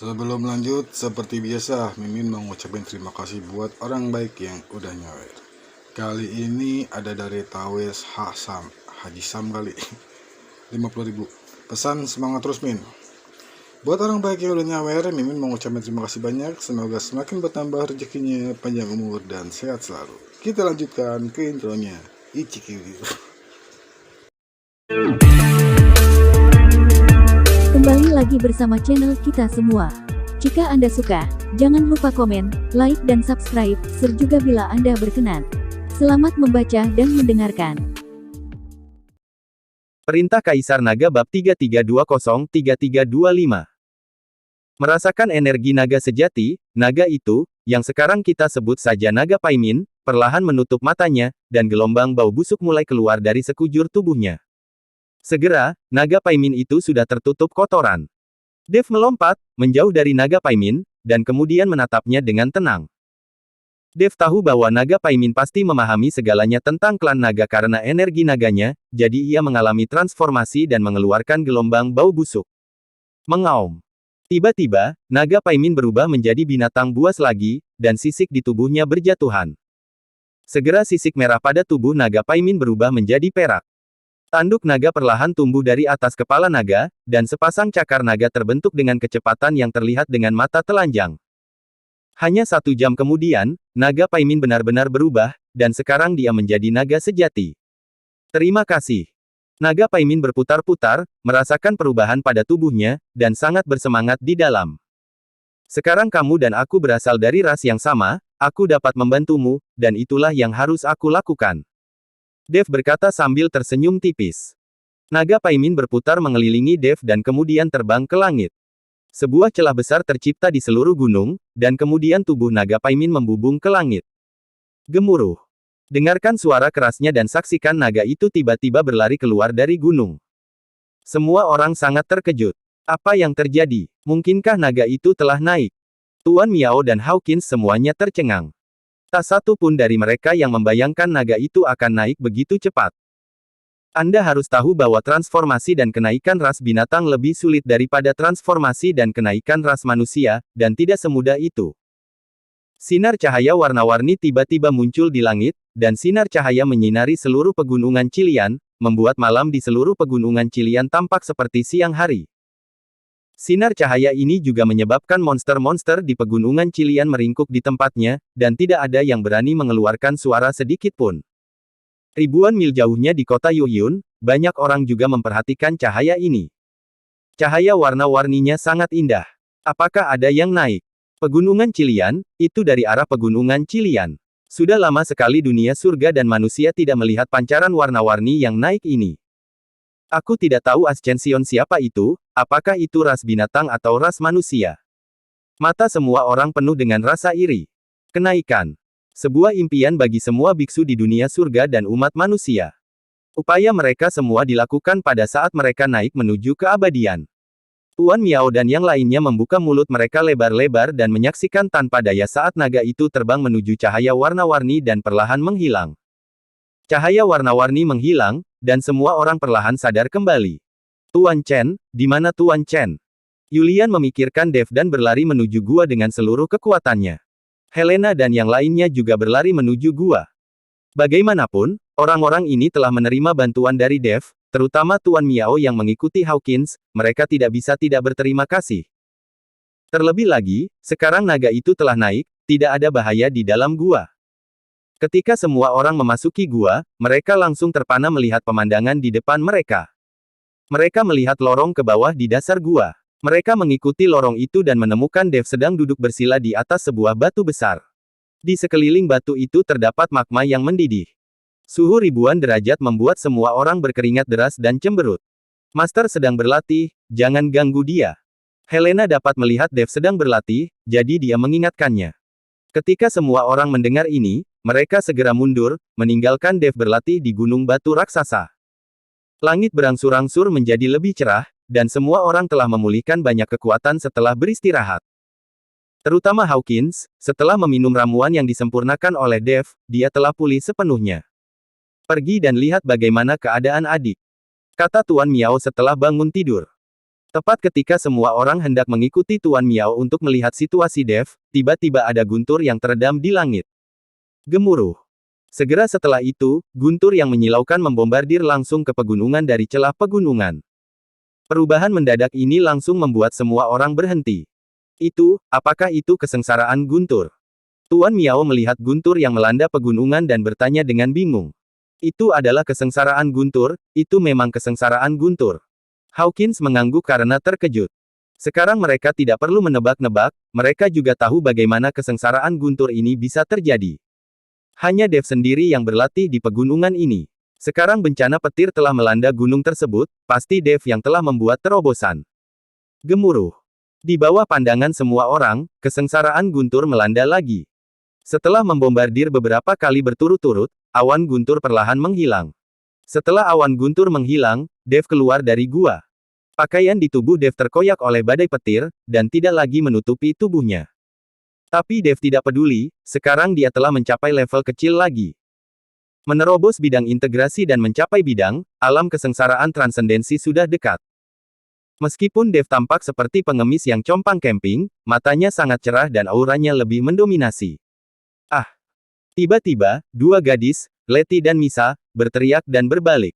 Sebelum lanjut, seperti biasa, Mimin mau ngucapin terima kasih buat orang baik yang udah nyawer. Kali ini ada dari Tawes Hasam, Haji Sam kali, 50.000. Pesan semangat terus Min. Buat orang baik yang udah nyawer, Mimin mau ngucapin terima kasih banyak. Semoga semakin bertambah rezekinya, panjang umur, dan sehat selalu. Kita lanjutkan ke intronya. Ichikiru. Kembali lagi bersama channel kita semua. Jika Anda suka, jangan lupa komen, like dan subscribe, share juga bila Anda berkenan. Selamat membaca dan mendengarkan. Perintah Kaisar Naga Bab 3320-3325. Merasakan energi naga sejati, naga itu, yang sekarang kita sebut saja naga Paimin, perlahan menutup matanya, dan gelombang bau busuk mulai keluar dari sekujur tubuhnya. Segera, naga Paimin itu sudah tertutup kotoran. Dev melompat, menjauh dari naga Paimin, dan kemudian menatapnya dengan tenang. Dev tahu bahwa naga Paimin pasti memahami segalanya tentang klan naga karena energi naganya, jadi ia mengalami transformasi dan mengeluarkan gelombang bau busuk. Mengaum. Tiba-tiba, naga Paimin berubah menjadi binatang buas lagi, dan sisik di tubuhnya berjatuhan. Segera sisik merah pada tubuh naga Paimin berubah menjadi perak. Tanduk naga perlahan tumbuh dari atas kepala naga, dan sepasang cakar naga terbentuk dengan kecepatan yang terlihat dengan mata telanjang. Hanya 1 jam kemudian, naga Paimin benar-benar berubah, dan sekarang dia menjadi naga sejati. Terima kasih. Naga Paimin berputar-putar, merasakan perubahan pada tubuhnya, dan sangat bersemangat di dalam. Sekarang kamu dan aku berasal dari ras yang sama, aku dapat membantumu, dan itulah yang harus aku lakukan. Dev berkata sambil tersenyum tipis. Naga Paimin berputar mengelilingi Dev dan kemudian terbang ke langit. Sebuah celah besar tercipta di seluruh gunung, dan kemudian tubuh naga Paimin membubung ke langit. Gemuruh. Dengarkan suara kerasnya dan saksikan naga itu tiba-tiba berlari keluar dari gunung. Semua orang sangat terkejut. Apa yang terjadi? Mungkinkah naga itu telah naik? Tuan Miao dan Hawkins semuanya tercengang. Tak satu pun dari mereka yang membayangkan naga itu akan naik begitu cepat. Anda harus tahu bahwa transformasi dan kenaikan ras binatang lebih sulit daripada transformasi dan kenaikan ras manusia, dan tidak semudah itu. Sinar cahaya warna-warni tiba-tiba muncul di langit, dan sinar cahaya menyinari seluruh pegunungan Qilian, membuat malam di seluruh pegunungan Qilian tampak seperti siang hari. Sinar cahaya ini juga menyebabkan monster-monster di pegunungan Qilian meringkuk di tempatnya, dan tidak ada yang berani mengeluarkan suara sedikit pun. Ribuan mil jauhnya di kota Yuhyun, banyak orang juga memperhatikan cahaya ini. Cahaya warna-warninya sangat indah. Apakah ada yang naik? Pegunungan Qilian, itu dari arah pegunungan Qilian. Sudah lama sekali dunia surga dan manusia tidak melihat pancaran warna-warni yang naik ini. Aku tidak tahu Ascension siapa itu, apakah itu ras binatang atau ras manusia. Mata semua orang penuh dengan rasa iri. Kenaikan. Sebuah impian bagi semua biksu di dunia surga dan umat manusia. Upaya mereka semua dilakukan pada saat mereka naik menuju keabadian. Tuan Miao dan yang lainnya membuka mulut mereka lebar-lebar dan menyaksikan tanpa daya saat naga itu terbang menuju cahaya warna-warni dan perlahan menghilang. Cahaya warna-warni menghilang, dan semua orang perlahan sadar kembali. Tuan Chen, di mana Tuan Chen? Yulian memikirkan Dev dan berlari menuju gua dengan seluruh kekuatannya. Helena dan yang lainnya juga berlari menuju gua. Bagaimanapun, orang-orang ini telah menerima bantuan dari Dev, terutama Tuan Miao yang mengikuti Hawkins, mereka tidak bisa tidak berterima kasih. Terlebih lagi, sekarang naga itu telah naik, tidak ada bahaya di dalam gua. Ketika semua orang memasuki gua, mereka langsung terpana melihat pemandangan di depan mereka. Mereka melihat lorong ke bawah di dasar gua. Mereka mengikuti lorong itu dan menemukan Dev sedang duduk bersila di atas sebuah batu besar. Di sekeliling batu itu terdapat magma yang mendidih. Suhu ribuan derajat membuat semua orang berkeringat deras dan cemberut. Master sedang berlatih, jangan ganggu dia. Helena dapat melihat Dev sedang berlatih, jadi dia mengingatkannya. Ketika semua orang mendengar ini, mereka segera mundur, meninggalkan Dev berlatih di gunung batu raksasa. Langit berangsur-angsur menjadi lebih cerah, dan semua orang telah memulihkan banyak kekuatan setelah beristirahat. Terutama Hawkins, setelah meminum ramuan yang disempurnakan oleh Dev, dia telah pulih sepenuhnya. Pergi dan lihat bagaimana keadaan adik, kata Tuan Miao setelah bangun tidur. Tepat ketika semua orang hendak mengikuti Tuan Miao untuk melihat situasi Dev, tiba-tiba ada guntur yang teredam di langit. Gemuruh. Segera setelah itu, guntur yang menyilaukan membombardir langsung ke pegunungan dari celah pegunungan. Perubahan mendadak ini langsung membuat semua orang berhenti. Apakah itu kesengsaraan guntur? Tuan Miao melihat guntur yang melanda pegunungan dan bertanya dengan bingung. Itu adalah kesengsaraan guntur, itu memang kesengsaraan guntur. Hawkins mengangguk karena terkejut. Sekarang mereka tidak perlu menebak-nebak, mereka juga tahu bagaimana kesengsaraan guntur ini bisa terjadi. Hanya Dev sendiri yang berlatih di pegunungan ini. Sekarang bencana petir telah melanda gunung tersebut, pasti Dev yang telah membuat terobosan. Gemuruh. Di bawah pandangan semua orang, kesengsaraan guntur melanda lagi. Setelah membombardir beberapa kali berturut-turut, awan guntur perlahan menghilang. Setelah awan guntur menghilang, Dev keluar dari gua. Pakaian di tubuh Dev terkoyak oleh badai petir, dan tidak lagi menutupi tubuhnya. Tapi Dev tidak peduli, sekarang dia telah mencapai level kecil lagi. Menerobos bidang integrasi dan mencapai bidang, alam kesengsaraan transendensi sudah dekat. Meskipun Dev tampak seperti pengemis yang compang camping, matanya sangat cerah dan auranya lebih mendominasi. Tiba-tiba, dua gadis, Letty dan Misa, berteriak dan berbalik.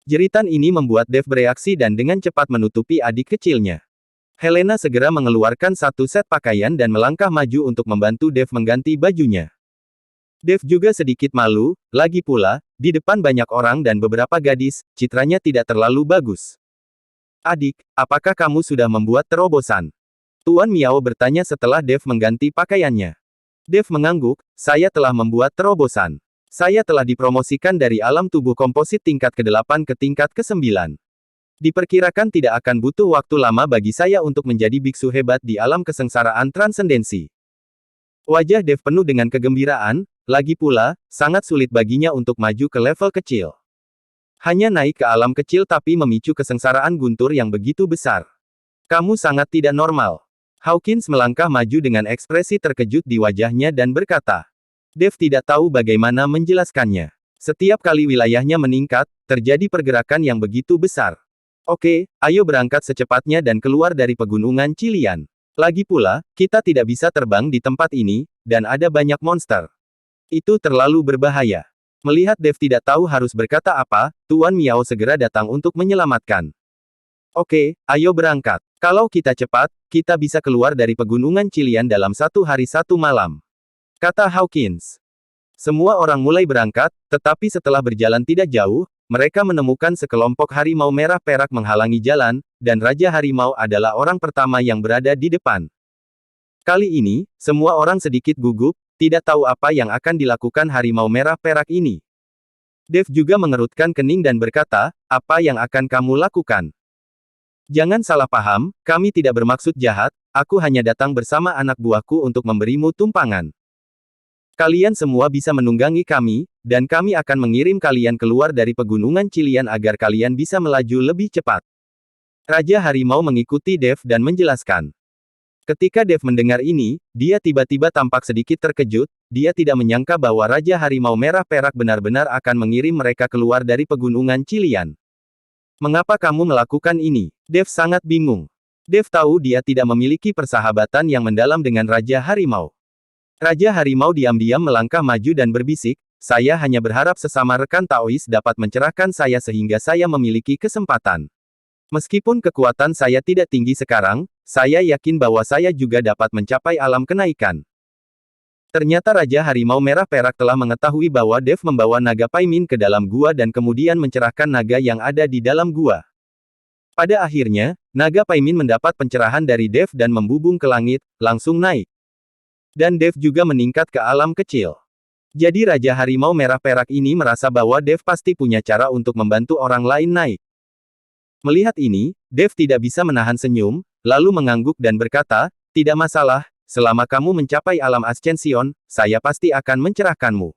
Jeritan ini membuat Dev bereaksi dan dengan cepat menutupi adik kecilnya. Helena segera mengeluarkan satu set pakaian dan melangkah maju untuk membantu Dev mengganti bajunya. Dev juga sedikit malu, lagi pula, di depan banyak orang dan beberapa gadis, citranya tidak terlalu bagus. Adik, apakah kamu sudah membuat terobosan? Tuan Miao bertanya setelah Dev mengganti pakaiannya. Dev mengangguk, saya telah membuat terobosan. Saya telah dipromosikan dari alam tubuh komposit tingkat ke-8 ke tingkat ke-9. Diperkirakan tidak akan butuh waktu lama bagi saya untuk menjadi biksu hebat di alam kesengsaraan transendensi. Wajah Dev penuh dengan kegembiraan, lagi pula, sangat sulit baginya untuk maju ke level kecil. Hanya naik ke alam kecil tapi memicu kesengsaraan guntur yang begitu besar. Kamu sangat tidak normal. Hawkins melangkah maju dengan ekspresi terkejut di wajahnya dan berkata. Dev tidak tahu bagaimana menjelaskannya. Setiap kali wilayahnya meningkat, terjadi pergerakan yang begitu besar. Oke, ayo berangkat secepatnya dan keluar dari pegunungan Cilian. Lagi pula, kita tidak bisa terbang di tempat ini, dan ada banyak monster. Itu terlalu berbahaya. Melihat Dev tidak tahu harus berkata apa, Tuan Miao segera datang untuk menyelamatkan. Oke, ayo berangkat. Kalau kita cepat, kita bisa keluar dari pegunungan Cilian dalam 1 hari 1 malam. Kata Hawkins. Semua orang mulai berangkat, tetapi setelah berjalan tidak jauh, mereka menemukan sekelompok harimau merah perak menghalangi jalan, dan Raja Harimau adalah orang pertama yang berada di depan. Kali ini, semua orang sedikit gugup, tidak tahu apa yang akan dilakukan harimau merah perak ini. Dev juga mengerutkan kening dan berkata, apa yang akan kamu lakukan? Jangan salah paham, kami tidak bermaksud jahat, aku hanya datang bersama anak buahku untuk memberimu tumpangan. Kalian semua bisa menunggangi kami, dan kami akan mengirim kalian keluar dari pegunungan Cilian agar kalian bisa melaju lebih cepat. Raja Harimau mengikuti Dev dan menjelaskan. Ketika Dev mendengar ini, dia tiba-tiba tampak sedikit terkejut, dia tidak menyangka bahwa Raja Harimau Merah Perak benar-benar akan mengirim mereka keluar dari pegunungan Cilian. Mengapa kamu melakukan ini? Dev sangat bingung. Dev tahu dia tidak memiliki persahabatan yang mendalam dengan Raja Harimau. Raja Harimau diam-diam melangkah maju dan berbisik, saya hanya berharap sesama rekan Taois dapat mencerahkan saya sehingga saya memiliki kesempatan. Meskipun kekuatan saya tidak tinggi sekarang, saya yakin bahwa saya juga dapat mencapai alam kenaikan. Ternyata Raja Harimau Merah Perak telah mengetahui bahwa Dev membawa naga Paimin ke dalam gua dan kemudian mencerahkan naga yang ada di dalam gua. Pada akhirnya, naga Paimin mendapat pencerahan dari Dev dan membubung ke langit, langsung naik. Dan Dev juga meningkat ke alam kecil. Jadi Raja Harimau Merah Perak ini merasa bahwa Dev pasti punya cara untuk membantu orang lain naik. Melihat ini, Dev tidak bisa menahan senyum, lalu mengangguk dan berkata, tidak masalah. Selama kamu mencapai alam Ascension, saya pasti akan mencerahkanmu.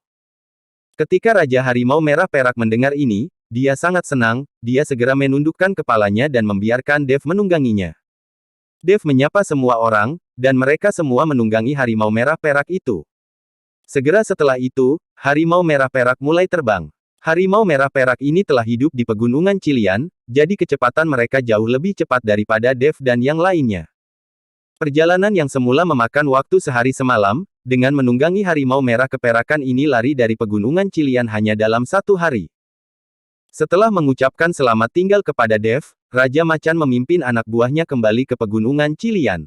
Ketika Raja Harimau Merah Perak mendengar ini, dia sangat senang, dia segera menundukkan kepalanya dan membiarkan Dev menungganginya. Dev menyapa semua orang, dan mereka semua menunggangi Harimau Merah Perak itu. Segera setelah itu, Harimau Merah Perak mulai terbang. Harimau merah perak ini telah hidup di pegunungan Qilian, jadi kecepatan mereka jauh lebih cepat daripada Dev dan yang lainnya. Perjalanan yang semula memakan waktu sehari semalam, dengan menunggangi harimau merah keperakan ini lari dari pegunungan Qilian hanya dalam 1 hari. Setelah mengucapkan selamat tinggal kepada Dev, Raja Macan memimpin anak buahnya kembali ke pegunungan Qilian.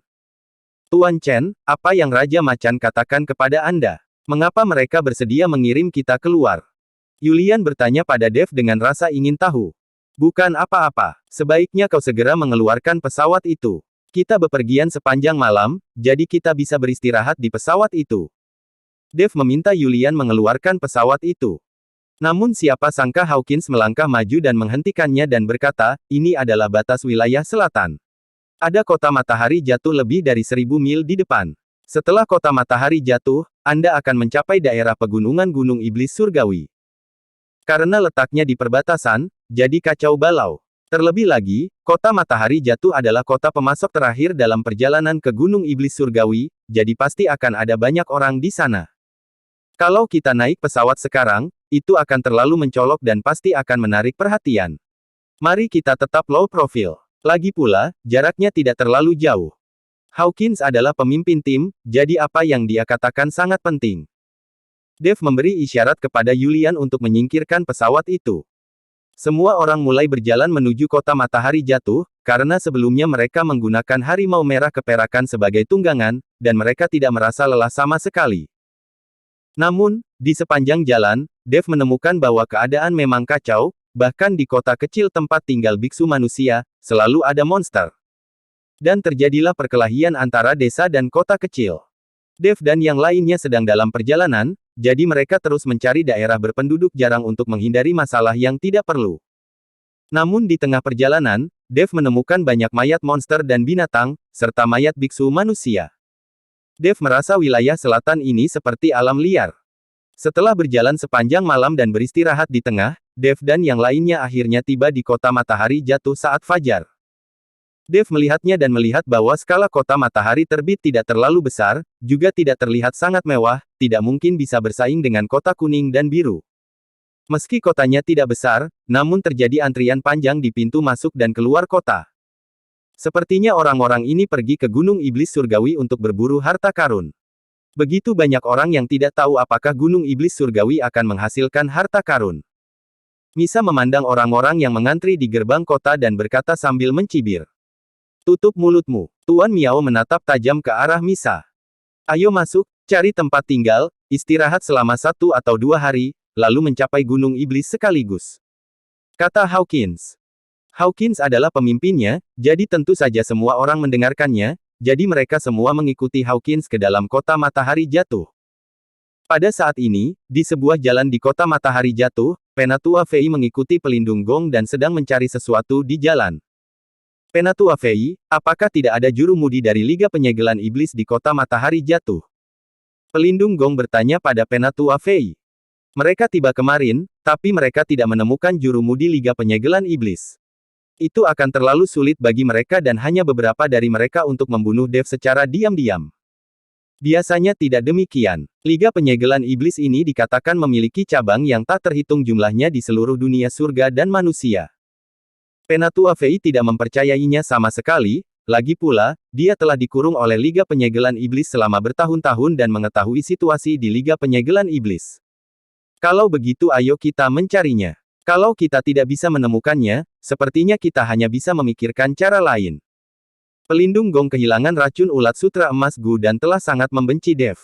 Tuan Chen, apa yang Raja Macan katakan kepada Anda? Mengapa mereka bersedia mengirim kita keluar? Yulian bertanya pada Dev dengan rasa ingin tahu. Bukan apa-apa, sebaiknya kau segera mengeluarkan pesawat itu. Kita bepergian sepanjang malam, jadi kita bisa beristirahat di pesawat itu. Dev meminta Yulian mengeluarkan pesawat itu. Namun siapa sangka Hawkins melangkah maju dan menghentikannya dan berkata, ini adalah batas wilayah selatan. Ada kota matahari jatuh lebih dari 1000 mil di depan. Setelah kota matahari jatuh, Anda akan mencapai daerah pegunungan Gunung Iblis Surgawi. Karena letaknya di perbatasan, jadi kacau balau. Terlebih lagi, kota matahari jatuh adalah kota pemasok terakhir dalam perjalanan ke Gunung Iblis Surgawi, jadi pasti akan ada banyak orang di sana. Kalau kita naik pesawat sekarang, itu akan terlalu mencolok dan pasti akan menarik perhatian. Mari kita tetap low profile. Lagi pula, jaraknya tidak terlalu jauh. Hawkins adalah pemimpin tim, jadi apa yang dia katakan sangat penting. Dev memberi isyarat kepada Yulian untuk menyingkirkan pesawat itu. Semua orang mulai berjalan menuju kota matahari jatuh, karena sebelumnya mereka menggunakan harimau merah keperakan sebagai tunggangan, dan mereka tidak merasa lelah sama sekali. Namun, di sepanjang jalan, Dev menemukan bahwa keadaan memang kacau, bahkan di kota kecil tempat tinggal biksu manusia, selalu ada monster. Dan terjadilah perkelahian antara desa dan kota kecil. Dev dan yang lainnya sedang dalam perjalanan, jadi mereka terus mencari daerah berpenduduk jarang untuk menghindari masalah yang tidak perlu. Namun di tengah perjalanan, Dev menemukan banyak mayat monster dan binatang, serta mayat biksu manusia. Dev merasa wilayah selatan ini seperti alam liar. Setelah berjalan sepanjang malam dan beristirahat di tengah, Dev dan yang lainnya akhirnya tiba di kota matahari jatuh saat fajar. Dev melihatnya dan melihat bahwa skala kota matahari terbit tidak terlalu besar, juga tidak terlihat sangat mewah, tidak mungkin bisa bersaing dengan kota kuning dan biru. Meski kotanya tidak besar, namun terjadi antrian panjang di pintu masuk dan keluar kota. Sepertinya orang-orang ini pergi ke Gunung Iblis Surgawi untuk berburu harta karun. Begitu banyak orang yang tidak tahu apakah Gunung Iblis Surgawi akan menghasilkan harta karun. Misa memandang orang-orang yang mengantri di gerbang kota dan berkata sambil mencibir. Tutup mulutmu. Tuan Miao menatap tajam ke arah Misa. Ayo masuk, cari tempat tinggal, istirahat selama 1 atau 2 hari, lalu mencapai Gunung Iblis sekaligus. Kata Hawkins. Hawkins adalah pemimpinnya, jadi tentu saja semua orang mendengarkannya, jadi mereka semua mengikuti Hawkins ke dalam kota matahari jatuh. Pada saat ini, di sebuah jalan di kota matahari jatuh, Penatua Fei mengikuti pelindung gong dan sedang mencari sesuatu di jalan. Penatua Fei, apakah tidak ada juru mudi dari Liga Penyegelan Iblis di kota matahari jatuh? Pelindung gong bertanya pada Penatua Fei. Mereka tiba kemarin, tapi mereka tidak menemukan juru mudi Liga Penyegelan Iblis. Itu akan terlalu sulit bagi mereka dan hanya beberapa dari mereka untuk membunuh Dev secara diam-diam. Biasanya tidak demikian. Liga Penyegelan Iblis ini dikatakan memiliki cabang yang tak terhitung jumlahnya di seluruh dunia surga dan manusia. Penatua Fei tidak mempercayainya sama sekali, lagi pula, dia telah dikurung oleh Liga Penyegelan Iblis selama bertahun-tahun dan mengetahui situasi di Liga Penyegelan Iblis. Kalau begitu ayo kita mencarinya. Kalau kita tidak bisa menemukannya, sepertinya kita hanya bisa memikirkan cara lain. Pelindung gong kehilangan racun ulat sutra emas Gu dan telah sangat membenci Dev.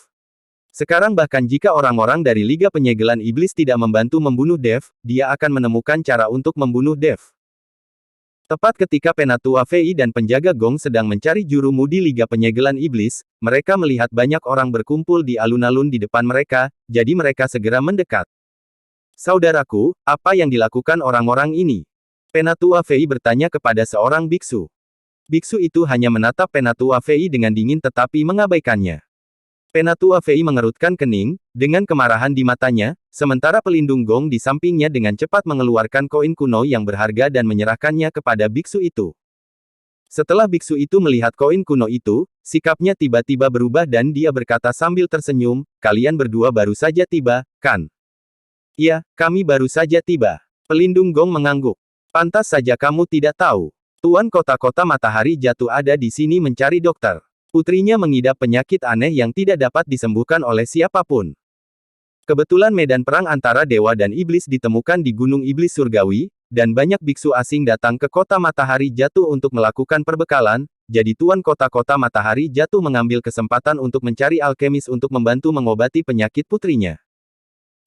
Sekarang bahkan jika orang-orang dari Liga Penyegelan Iblis tidak membantu membunuh Dev, dia akan menemukan cara untuk membunuh Dev. Tepat ketika Penatua Fei dan penjaga gong sedang mencari juru mudi Liga Penyegelan Iblis, mereka melihat banyak orang berkumpul di alun-alun di depan mereka, jadi mereka segera mendekat. Saudaraku, apa yang dilakukan orang-orang ini? Penatua Fei bertanya kepada seorang biksu. Biksu itu hanya menatap Penatua Fei dengan dingin tetapi mengabaikannya. Penatua Fei mengerutkan kening, dengan kemarahan di matanya, sementara pelindung gong di sampingnya dengan cepat mengeluarkan koin kuno yang berharga dan menyerahkannya kepada biksu itu. Setelah biksu itu melihat koin kuno itu, sikapnya tiba-tiba berubah dan dia berkata sambil tersenyum, kalian berdua baru saja tiba, kan? Ya, kami baru saja tiba. Pelindung Gong mengangguk. Pantas saja kamu tidak tahu. Tuan kota-kota matahari jatuh ada di sini mencari dokter. Putrinya mengidap penyakit aneh yang tidak dapat disembuhkan oleh siapapun. Kebetulan medan perang antara dewa dan iblis ditemukan di Gunung Iblis Surgawi, dan banyak biksu asing datang ke kota matahari jatuh untuk melakukan perbekalan, jadi tuan kota-kota matahari jatuh mengambil kesempatan untuk mencari alkemis untuk membantu mengobati penyakit putrinya.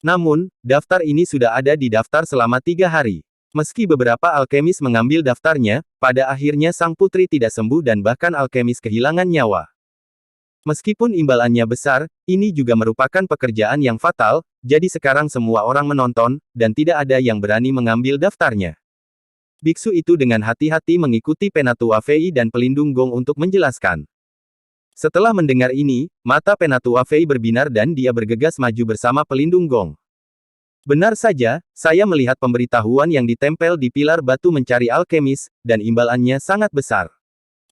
Namun, daftar ini sudah ada di daftar selama 3 hari. Meski beberapa alkemis mengambil daftarnya, pada akhirnya sang putri tidak sembuh dan bahkan alkemis kehilangan nyawa. Meskipun imbalannya besar, ini juga merupakan pekerjaan yang fatal, jadi sekarang semua orang menonton, dan tidak ada yang berani mengambil daftarnya. Biksu itu dengan hati-hati mengikuti Penatua Fei dan pelindung Gong untuk menjelaskan. Setelah mendengar ini, mata Penatua Fei berbinar dan dia bergegas maju bersama pelindung Gong. Benar saja, saya melihat pemberitahuan yang ditempel di pilar batu mencari alkemis, dan imbalannya sangat besar.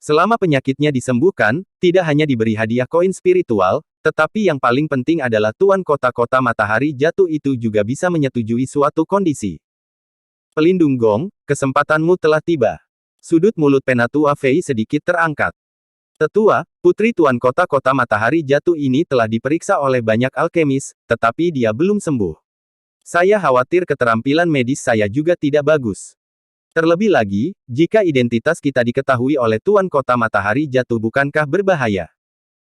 Selama penyakitnya disembuhkan, tidak hanya diberi hadiah koin spiritual, tetapi yang paling penting adalah tuan kota-kota matahari jatuh itu juga bisa menyetujui suatu kondisi. Pelindung Gong, kesempatanmu telah tiba. Sudut mulut Penatua Fei sedikit terangkat. Tetua, putri tuan kota-kota matahari jatuh ini telah diperiksa oleh banyak alkemis, tetapi dia belum sembuh. Saya khawatir keterampilan medis saya juga tidak bagus. Terlebih lagi, jika identitas kita diketahui oleh tuan kota matahari jatuh bukankah berbahaya?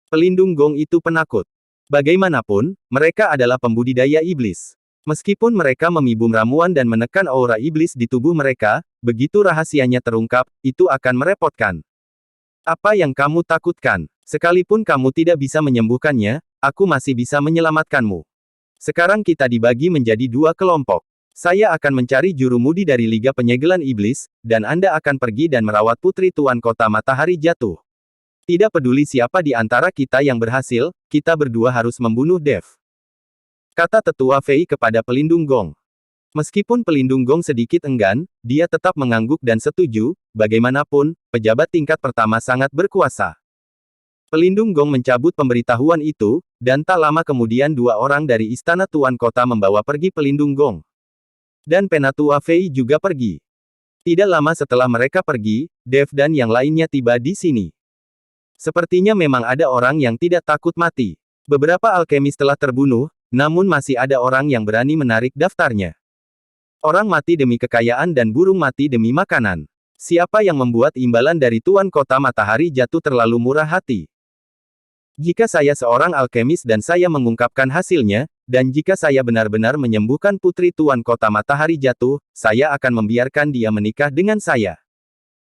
Pelindung Gong itu penakut. Bagaimanapun, mereka adalah pembudidaya iblis. Meskipun mereka memibum ramuan dan menekan aura iblis di tubuh mereka, begitu rahasianya terungkap, itu akan merepotkan. Apa yang kamu takutkan? Sekalipun kamu tidak bisa menyembuhkannya, aku masih bisa menyelamatkanmu. Sekarang kita dibagi menjadi 2 kelompok. Saya akan mencari juru mudi dari Liga Penyegelan Iblis, dan Anda akan pergi dan merawat putri tuan kota matahari jatuh. Tidak peduli siapa di antara kita yang berhasil, kita berdua harus membunuh Dev. Kata Tetua Fei kepada pelindung Gong. Meskipun pelindung Gong sedikit enggan, dia tetap mengangguk dan setuju, bagaimanapun, pejabat tingkat pertama sangat berkuasa. Pelindung Gong mencabut pemberitahuan itu, dan tak lama kemudian 2 orang dari istana tuan kota membawa pergi pelindung Gong. Dan Penatua Fei juga pergi. Tidak lama setelah mereka pergi, Dev dan yang lainnya tiba di sini. Sepertinya memang ada orang yang tidak takut mati. Beberapa alkemis telah terbunuh, namun masih ada orang yang berani menarik daftarnya. Orang mati demi kekayaan dan burung mati demi makanan. Siapa yang membuat imbalan dari tuan kota matahari jatuh terlalu murah hati? Jika saya seorang alkemis dan saya mengungkapkan hasilnya, dan jika saya benar-benar menyembuhkan putri tuan kota matahari jatuh, saya akan membiarkan dia menikah dengan saya.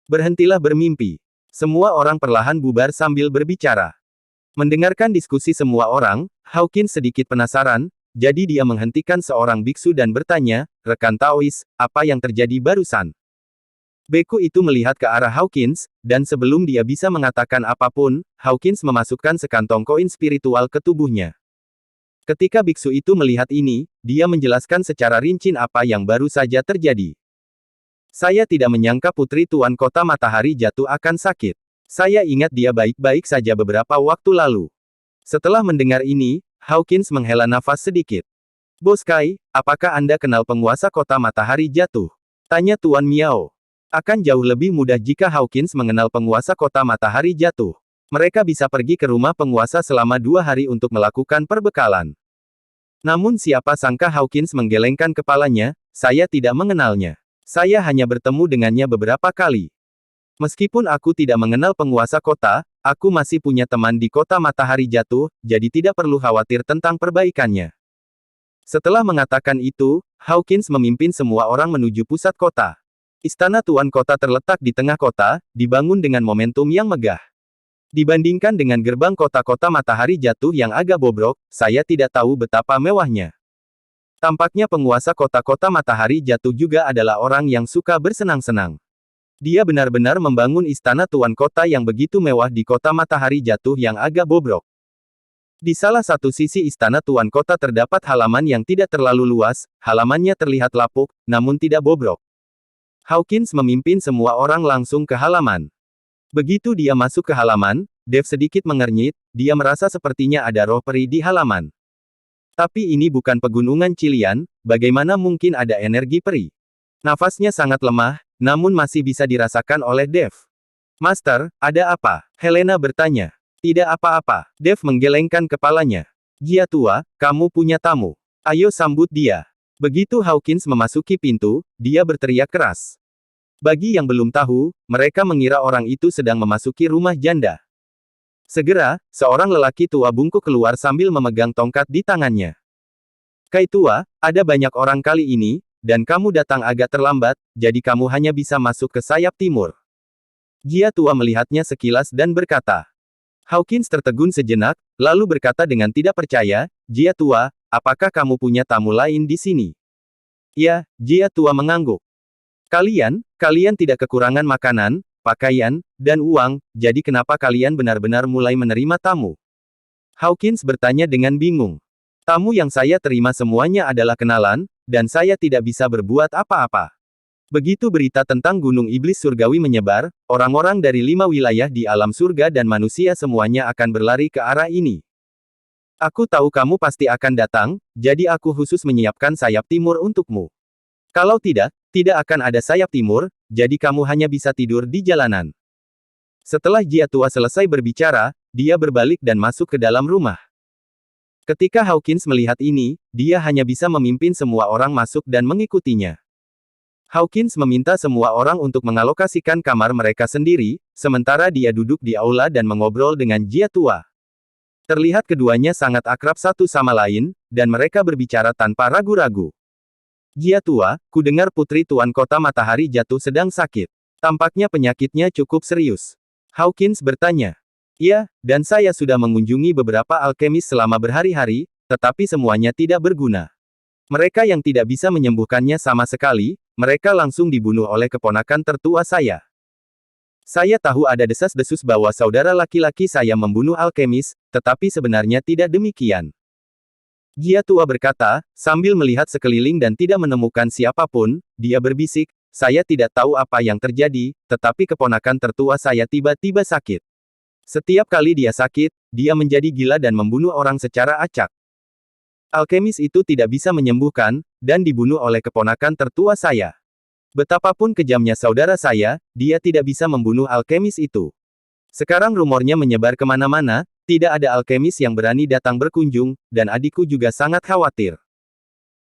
Berhentilah bermimpi. Semua orang perlahan bubar sambil berbicara. Mendengarkan diskusi semua orang, Hawkins sedikit penasaran, jadi dia menghentikan seorang biksu dan bertanya, "Rekan Taois, apa yang terjadi barusan?" Beku itu melihat ke arah Hawkins, dan sebelum dia bisa mengatakan apapun, Hawkins memasukkan sekantong koin spiritual ke tubuhnya. Ketika biksu itu melihat ini, dia menjelaskan secara rinci apa yang baru saja terjadi. Saya tidak menyangka putri tuan kota matahari jatuh akan sakit. Saya ingat dia baik-baik saja beberapa waktu lalu. Setelah mendengar ini, Hawkins menghela nafas sedikit. "Bos Kai, apakah Anda kenal penguasa kota matahari jatuh?" tanya Tuan Miao. Akan jauh lebih mudah jika Hawkins mengenal penguasa kota matahari jatuh. Mereka bisa pergi ke rumah penguasa selama 2 hari untuk melakukan perbekalan. Namun siapa sangka Hawkins menggelengkan kepalanya, "Saya tidak mengenalnya. Saya hanya bertemu dengannya beberapa kali. Meskipun aku tidak mengenal penguasa kota, aku masih punya teman di kota matahari jatuh, jadi tidak perlu khawatir tentang perbaikannya." Setelah mengatakan itu, Hawkins memimpin semua orang menuju pusat kota. Istana Tuan Kota terletak di tengah kota, dibangun dengan momentum yang megah. Dibandingkan dengan gerbang kota-kota matahari jatuh yang agak bobrok, saya tidak tahu betapa mewahnya. Tampaknya penguasa kota-kota matahari jatuh juga adalah orang yang suka bersenang-senang. Dia benar-benar membangun istana Tuan Kota yang begitu mewah di kota matahari jatuh yang agak bobrok. Di salah satu sisi istana Tuan Kota terdapat halaman yang tidak terlalu luas, halamannya terlihat lapuk, namun tidak bobrok. Hawkins memimpin semua orang langsung ke halaman. Begitu dia masuk ke halaman, Dev sedikit mengernyit, dia merasa sepertinya ada roh peri di halaman. Tapi ini bukan pegunungan Cilian, bagaimana mungkin ada energi peri? Nafasnya sangat lemah, namun masih bisa dirasakan oleh Dev. Master, ada apa? Helena bertanya. Tidak apa-apa, Dev menggelengkan kepalanya. Jia tua, kamu punya tamu. Ayo sambut dia. Begitu Hawkins memasuki pintu, dia berteriak keras. Bagi yang belum tahu, mereka mengira orang itu sedang memasuki rumah janda. Segera, seorang lelaki tua bungkuk keluar sambil memegang tongkat di tangannya. Kai tua, ada banyak orang kali ini, dan kamu datang agak terlambat, jadi kamu hanya bisa masuk ke sayap timur. Jia tua melihatnya sekilas dan berkata. Hawkins tertegun sejenak, lalu berkata dengan tidak percaya, Jia tua, apakah kamu punya tamu lain di sini? Ya, Jia tua mengangguk. Kalian tidak kekurangan makanan, pakaian, dan uang, jadi kenapa kalian benar-benar mulai menerima tamu? Hawkins bertanya dengan bingung. Tamu yang saya terima semuanya adalah kenalan, dan saya tidak bisa berbuat apa-apa. Begitu berita tentang Gunung Iblis Surgawi menyebar, orang-orang dari 5 wilayah di alam surga dan manusia semuanya akan berlari ke arah ini. Aku tahu kamu pasti akan datang, jadi aku khusus menyiapkan sayap timur untukmu. Kalau tidak akan ada sayap timur, jadi kamu hanya bisa tidur di jalanan. Setelah Jia tua selesai berbicara, dia berbalik dan masuk ke dalam rumah. Ketika Hawkins melihat ini, dia hanya bisa memimpin semua orang masuk dan mengikutinya. Hawkins meminta semua orang untuk mengalokasikan kamar mereka sendiri, sementara dia duduk di aula dan mengobrol dengan Jia tua. Terlihat keduanya sangat akrab satu sama lain, dan mereka berbicara tanpa ragu-ragu. Jia tua, kudengar putri Tuan Kota Matahari Jatuh sedang sakit. Tampaknya penyakitnya cukup serius. Hawkins bertanya. Iya, dan saya sudah mengunjungi beberapa alkemis selama berhari-hari, tetapi semuanya tidak berguna. Mereka yang tidak bisa menyembuhkannya sama sekali, mereka langsung dibunuh oleh keponakan tertua saya. Saya tahu ada desas-desus bahwa saudara laki-laki saya membunuh alkemis, tetapi sebenarnya tidak demikian. Jia tua berkata, sambil melihat sekeliling dan tidak menemukan siapapun, dia berbisik, saya tidak tahu apa yang terjadi, tetapi keponakan tertua saya tiba-tiba sakit. Setiap kali dia sakit, dia menjadi gila dan membunuh orang secara acak. Alkemis itu tidak bisa menyembuhkan, dan dibunuh oleh keponakan tertua saya. Betapapun kejamnya saudara saya, dia tidak bisa membunuh alkemis itu. Sekarang rumornya menyebar kemana-mana, tidak ada alkemis yang berani datang berkunjung, dan adikku juga sangat khawatir.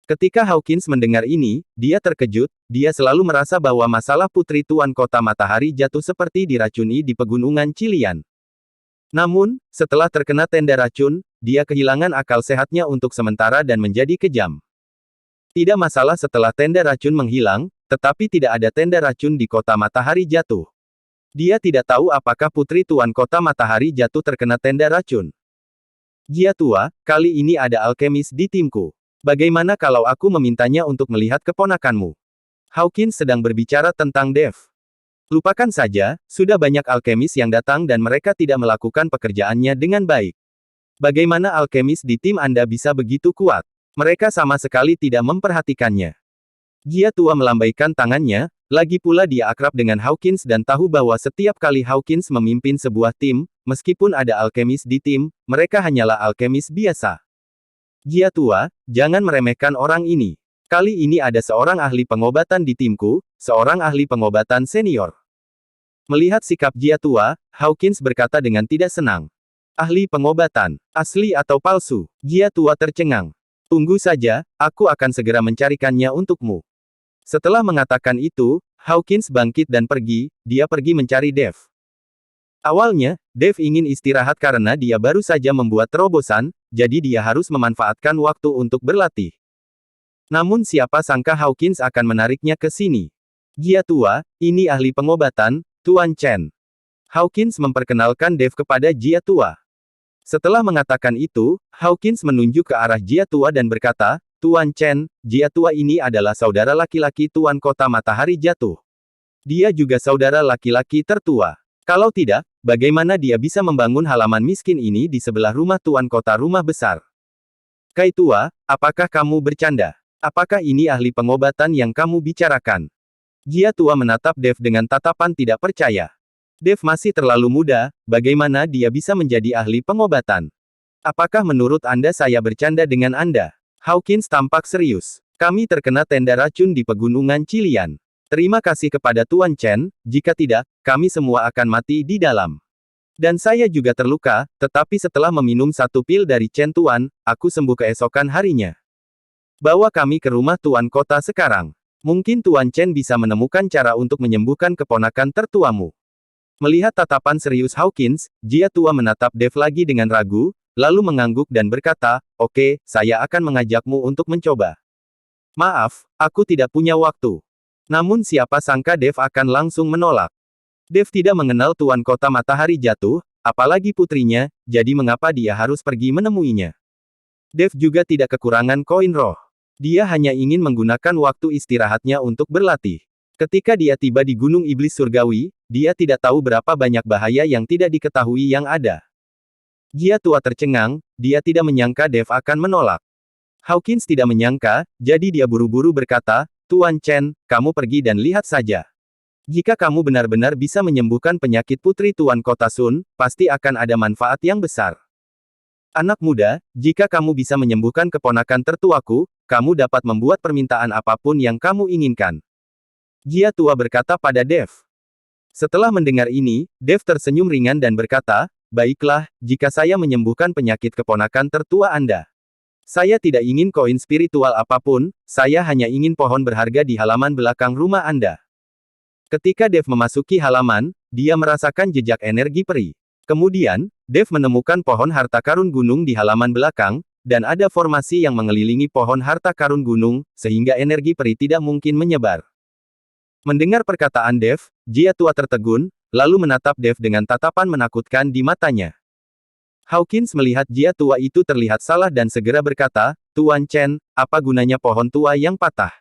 Ketika Hawkins mendengar ini, dia terkejut, dia selalu merasa bahwa masalah putri Tuan Kota Matahari Jatuh seperti diracuni di pegunungan Cilian. Namun, setelah terkena tenda racun, dia kehilangan akal sehatnya untuk sementara dan menjadi kejam. Tidak masalah setelah tenda racun menghilang, tetapi tidak ada tenda racun di Kota Matahari Jatuh. Dia tidak tahu apakah putri Tuan Kota Matahari Jatuh terkena tenda racun. Jia tua, kali ini ada alkemis di timku. Bagaimana kalau aku memintanya untuk melihat keponakanmu? Hawkins sedang berbicara tentang Dev. Lupakan saja, sudah banyak alkemis yang datang dan mereka tidak melakukan pekerjaannya dengan baik. Bagaimana alkemis di tim Anda bisa begitu kuat? Mereka sama sekali tidak memperhatikannya. Jia tua melambaikan tangannya, lagi pula dia akrab dengan Hawkins dan tahu bahwa setiap kali Hawkins memimpin sebuah tim, meskipun ada alkemis di tim, mereka hanyalah alkemis biasa. Jia tua, jangan meremehkan orang ini. Kali ini ada seorang ahli pengobatan di timku, seorang ahli pengobatan senior. Melihat sikap Jia tua, Hawkins berkata dengan tidak senang. Ahli pengobatan, asli atau palsu? Jia tua tercengang. Tunggu saja, aku akan segera mencarikannya untukmu. Setelah mengatakan itu, Hawkins bangkit dan pergi, dia pergi mencari Dev. Awalnya, Dev ingin istirahat karena dia baru saja membuat terobosan, jadi dia harus memanfaatkan waktu untuk berlatih. Namun siapa sangka Hawkins akan menariknya ke sini. Jia tua, ini ahli pengobatan, Tuan Chen. Hawkins memperkenalkan Dev kepada Jia tua. Setelah mengatakan itu, Hawkins menunjuk ke arah Jia tua dan berkata, Tuan Chen, Jia tua ini adalah saudara laki-laki Tuan Kota Matahari Jatuh. Dia juga saudara laki-laki tertua. Kalau tidak, bagaimana dia bisa membangun halaman miskin ini di sebelah rumah Tuan Kota Rumah Besar? Kai tua, apakah kamu bercanda? Apakah ini ahli pengobatan yang kamu bicarakan? Jia tua menatap Dev dengan tatapan tidak percaya. Dev masih terlalu muda, bagaimana dia bisa menjadi ahli pengobatan? Apakah menurut Anda saya bercanda dengan Anda? Hawkins tampak serius. Kami terkena tenda racun di pegunungan Cilian. Terima kasih kepada Tuan Chen, jika tidak, kami semua akan mati di dalam. Dan saya juga terluka, tetapi setelah meminum satu pil dari Chen Tuan, aku sembuh keesokan harinya. Bawa kami ke rumah Tuan Kota sekarang. Mungkin Tuan Chen bisa menemukan cara untuk menyembuhkan keponakan tertuamu. Melihat tatapan serius Hawkins, Jia tua menatap Dev lagi dengan ragu, lalu mengangguk dan berkata, "Oke, saya akan mengajakmu untuk mencoba." "Maaf, aku tidak punya waktu." Namun siapa sangka Dev akan langsung menolak. Dev tidak mengenal Tuan Kota Matahari Jatuh, apalagi putrinya, jadi mengapa dia harus pergi menemuinya? Dev juga tidak kekurangan koin roh. Dia hanya ingin menggunakan waktu istirahatnya untuk berlatih. Ketika dia tiba di Gunung Iblis Surgawi, dia tidak tahu berapa banyak bahaya yang tidak diketahui yang ada. Jia tua tercengang, dia tidak menyangka Dev akan menolak. Hawkins tidak menyangka, jadi dia buru-buru berkata, "Tuan Chen, kamu pergi dan lihat saja. Jika kamu benar-benar bisa menyembuhkan penyakit putri Tuan Kota Sun, pasti akan ada manfaat yang besar. Anak muda, jika kamu bisa menyembuhkan keponakan tertuaku, kamu dapat membuat permintaan apapun yang kamu inginkan." Jia tua berkata pada Dev. Setelah mendengar ini, Dev tersenyum ringan dan berkata, "Baiklah, jika saya menyembuhkan penyakit keponakan tertua Anda. Saya tidak ingin koin spiritual apapun, saya hanya ingin pohon berharga di halaman belakang rumah Anda." Ketika Dev memasuki halaman, dia merasakan jejak energi peri. Kemudian, Dev menemukan pohon harta karun gunung di halaman belakang, dan ada formasi yang mengelilingi pohon harta karun gunung, sehingga energi peri tidak mungkin menyebar. Mendengar perkataan Dev, Jia tua tertegun, lalu menatap Dev dengan tatapan menakutkan di matanya. Hawkins melihat Jia tua itu terlihat salah dan segera berkata, "Tuan Chen, apa gunanya pohon tua yang patah?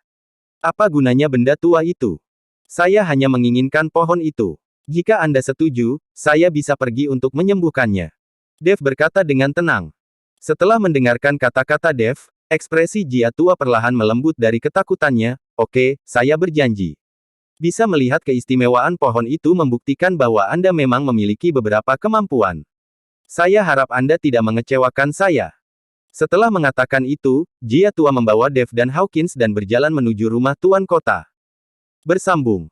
Apa gunanya benda tua itu? Saya hanya menginginkan pohon itu. Jika Anda setuju, saya bisa pergi untuk menyembuhkannya." Dev berkata dengan tenang. Setelah mendengarkan kata-kata Dev, ekspresi Jia tua perlahan melembut dari ketakutannya. "Oke, saya berjanji. Bisa melihat keistimewaan pohon itu membuktikan bahwa Anda memang memiliki beberapa kemampuan. Saya harap Anda tidak mengecewakan saya." Setelah mengatakan itu, Jia tua membawa Dev dan Hawkins dan berjalan menuju rumah Tuan Kota. Bersambung.